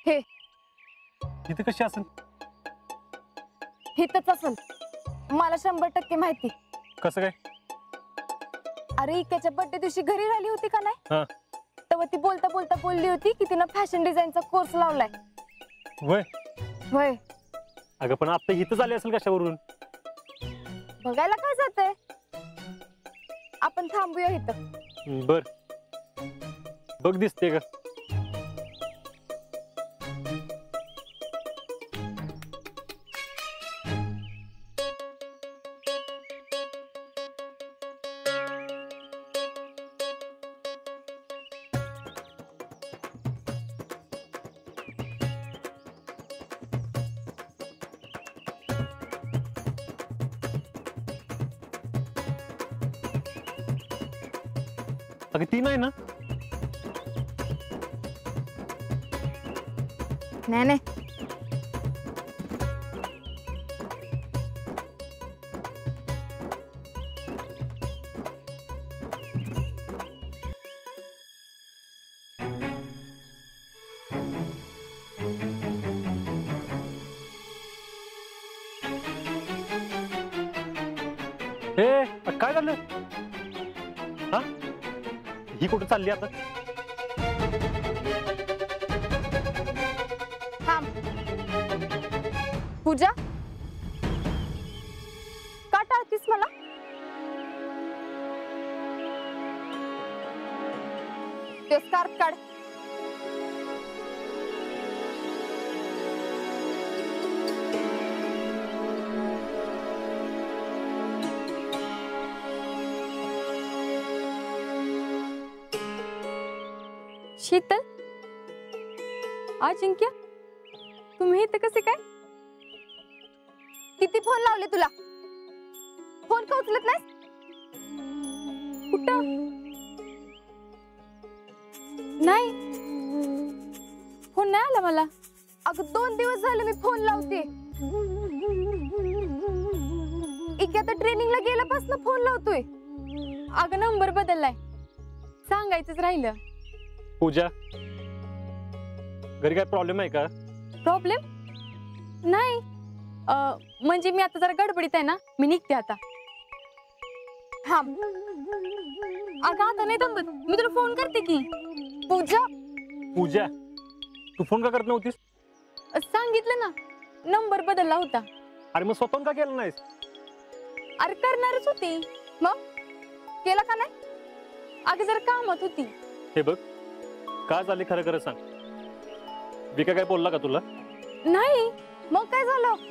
हे इथे कशी असेल? हितच असेल, मला 100% माहिती. कसं काय? अरे इक्याच्या बर्थडे दिवशी घरी राहिली होती का नाही, हा तेव्हा ती बोलता बोलता बोलली होती की तिनं फॅशन डिझाईनचा कोर्स लावलाय. वय होय, अगं पण आता इथं झाली असेल कशावरून? बघायला काय जातंय, आपण थांबूया इथं. बर बघ दिसते का? अगं ती नाही ना? नाही नाही, हे काय झालं? हा ही कुठं चालली आता? थांब. पूजा, का टाळतीस मला? ते स्कार्फ काढ. शीतल, अजिंक्य, तुम्ही इथे कसे काय? किती फोन लावले तुला, फोन का उचलत नाहीस? कुठं? नाही, फोन नाही आला मला. अगं 2 दिवस झाले मी फोन लावते. इथे आता ट्रेनिंगला गेल्यापासून फोन लावतोय. अगं नंबर बदललाय, सांगायचंच राहिलं. पूजा, घरी काय प्रॉब्लेम आहे का? प्रॉब्लेम नाही, म्हणजे मी आता जरा गडबडीत आहे ना, मी निघते आता. थांब. अगं आता नाही थांबत, मी तुला फोन करते की. पूजा, पूजा तू फोन का करत नव्हतीस? सांगितलं ना, नंबर बदलला होता. अरे मग स्वतःहून का केलं नाहीस? अरे करणारच होती, मग केला का नाही? अगं जरा कामात होती. हे बघ, का झाले खरं खरं सांग. विका काय बोलला का तुला? नाही, मग काय झालं?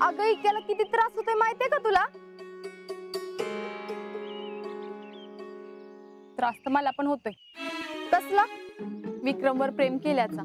अगं इक्याला किती त्रास होतोय माहितीये का तुला? त्रास तर मला पण होतोय. कसला? विक्रमवर प्रेम केल्याचा.